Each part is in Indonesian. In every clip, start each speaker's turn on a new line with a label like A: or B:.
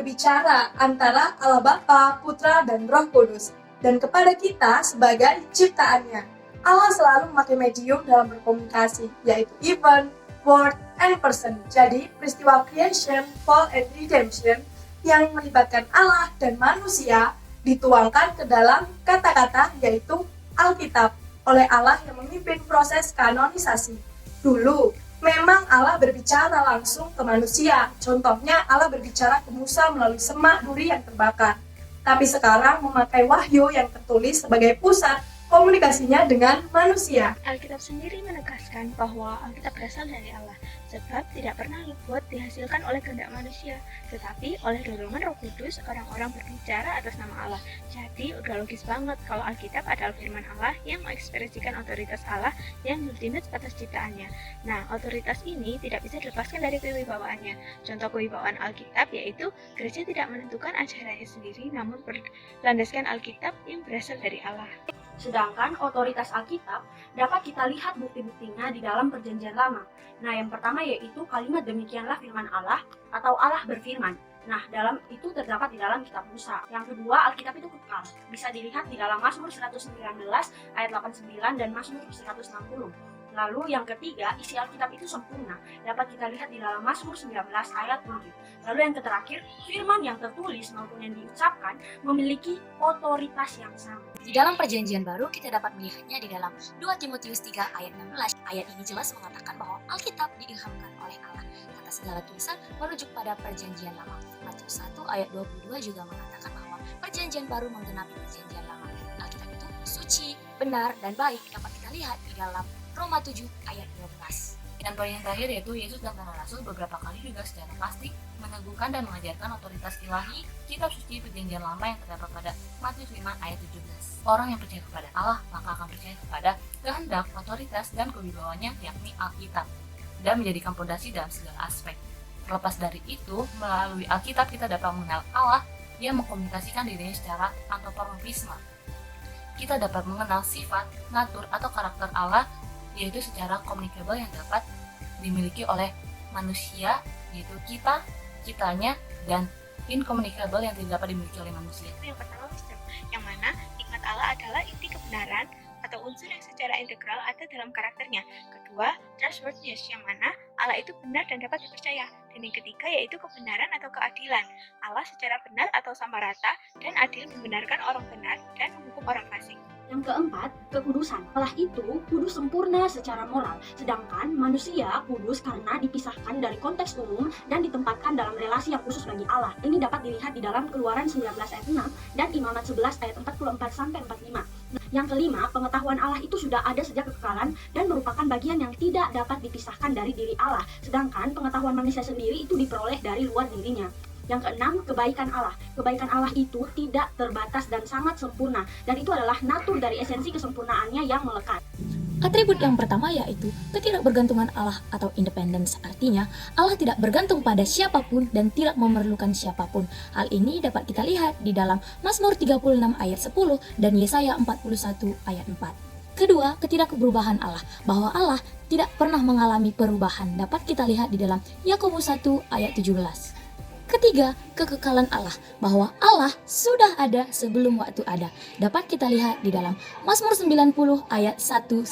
A: berbicara antara Allah Bapa, Putra, dan Roh Kudus, dan kepada kita sebagai ciptaannya. Allah selalu memakai medium dalam berkomunikasi, yaitu event, word, and person. Jadi, peristiwa creation, fall, and redemption yang melibatkan Allah dan manusia dituangkan ke dalam kata-kata, yaitu Alkitab, oleh Allah yang memimpin proses kanonisasi. Dulu, memang Allah berbicara langsung ke manusia. Contohnya, Allah berbicara ke Musa melalui semak duri yang terbakar. Tapi sekarang memakai wahyu yang tertulis sebagai pusat komunikasinya dengan manusia.
B: Alkitab sendiri menegaskan bahwa Alkitab berasal dari Allah, sebab tidak pernah dibuat dihasilkan oleh kehendak manusia, tetapi oleh dorongan Roh Kudus orang-orang berbicara atas nama Allah. Jadi udah logis banget kalau Alkitab adalah firman Allah yang mengekspresikan otoritas Allah yang ultimate atas ciptaannya. Nah, otoritas ini tidak bisa dilepaskan dari kewibawaannya. Contoh kewibawaan Alkitab yaitu gereja tidak menentukan ajarannya sendiri, namun berlandaskan Alkitab yang berasal dari Allah.
C: Sedangkan otoritas Alkitab dapat kita lihat bukti-buktinya di dalam Perjanjian Lama. Nah, yang pertama yaitu kalimat demikianlah firman Allah atau Allah berfirman. Nah, itu terdapat di dalam kitab Musa. Yang kedua, Alkitab itu kekal. Bisa dilihat di dalam Mazmur 119 ayat 89 dan Mazmur 160. Lalu yang ketiga, isi Alkitab itu sempurna. Dapat kita lihat di dalam Mazmur 19 ayat 7. Lalu yang terakhir, firman yang tertulis maupun yang diucapkan memiliki otoritas yang sama.
D: Di dalam Perjanjian Baru kita dapat melihatnya di dalam 2 Timotius 3 ayat 16. Ayat ini jelas mengatakan bahwa Alkitab diilhamkan oleh Allah. Kata segala tulisan merujuk pada Perjanjian Lama. Matius 1 ayat 22 juga mengatakan bahwa Perjanjian Baru menggenapi Perjanjian Lama. Alkitab itu suci, benar, dan baik dapat kita lihat di dalam Roma 7 ayat 12.
E: Dan poin yang terakhir yaitu Yesus dan para rasul beberapa kali juga secara pasti meneguhkan dan mengajarkan otoritas ilahi kitab suci Perjanjian Lama yang terdapat pada Matius 5 ayat 17. Orang yang percaya kepada Allah maka akan percaya kepada kehendak, otoritas, dan kewibawanya yakni Alkitab dan menjadikan fondasi dalam segala aspek. Terlepas dari itu, melalui Alkitab kita dapat mengenal Allah yang mengkomunikasikan dirinya secara antropomorfisme. Kita dapat mengenal sifat, natur, atau karakter Allah yaitu secara communicable yang dapat dimiliki oleh manusia, yaitu kita, ciptanya, dan incommunicable yang tidak dapat dimiliki oleh manusia.
B: Yang pertama, wisdom, yang mana hikmat Allah adalah inti kebenaran atau unsur yang secara integral ada dalam karakternya. Kedua, trustworthiness, yang mana Allah itu benar dan dapat dipercaya. Dan yang ketiga yaitu kebenaran atau keadilan. Allah secara benar atau sama rata dan adil membenarkan orang benar dan menghukum orang fasik.
C: Yang keempat, kekudusan. Allah itu kudus sempurna secara moral, sedangkan manusia kudus karena dipisahkan dari konteks umum dan ditempatkan dalam relasi yang khusus bagi Allah. Ini dapat dilihat di dalam Keluaran 19 ayat 6 dan Imamat 11 ayat 44-45. Yang kelima, pengetahuan Allah itu sudah ada sejak kekekalan dan merupakan bagian yang tidak dapat dipisahkan dari diri Allah, sedangkan pengetahuan manusia sendiri itu diperoleh dari luar dirinya. Yang keenam, kebaikan Allah. Kebaikan Allah itu tidak terbatas dan sangat sempurna, dan itu adalah natur dari esensi kesempurnaannya yang melekat.
D: Atribut yang pertama yaitu ketidakbergantungan Allah atau independence. Artinya, Allah tidak bergantung pada siapapun dan tidak memerlukan siapapun. Hal ini dapat kita lihat di dalam Mazmur 36 ayat 10 dan Yesaya 41 ayat 4. Kedua, ketidakberubahan Allah, bahwa Allah tidak pernah mengalami perubahan, dapat kita lihat di dalam Yakobus 1 ayat 17. Ketiga, kekekalan Allah, bahwa Allah sudah ada sebelum waktu ada, dapat kita lihat di dalam Mazmur 90 ayat 1-2.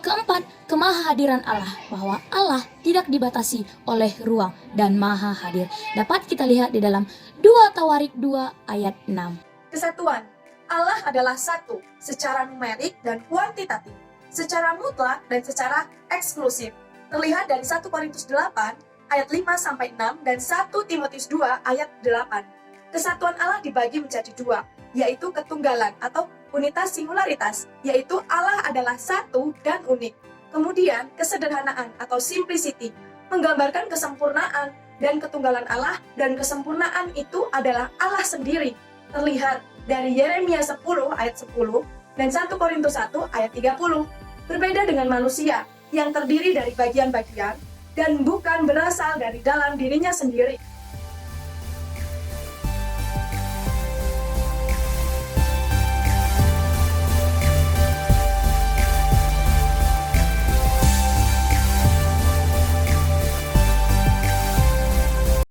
D: Keempat, kemahahadiran Allah, bahwa Allah tidak dibatasi oleh ruang dan maha hadir, dapat kita lihat di dalam 2 Tawarik 2 ayat 6.
A: Kesatuan. Allah adalah satu secara numerik dan kuantitatif, secara mutlak dan secara eksklusif. Terlihat dari 1 Korintus 8 ayat 5-6 dan 1 Timotius 2 ayat 8. Kesatuan Allah dibagi menjadi dua, yaitu ketunggalan atau unitas singularitas, yaitu Allah adalah satu dan unik. Kemudian kesederhanaan atau simplicity, menggambarkan kesempurnaan dan ketunggalan Allah, dan kesempurnaan itu adalah Allah sendiri. Terlihat dari Yeremia 10 ayat 10 dan 1 Korintus 1 ayat 30. Berbeda dengan manusia yang terdiri dari bagian-bagian dan bukan berasal dari dalam dirinya sendiri.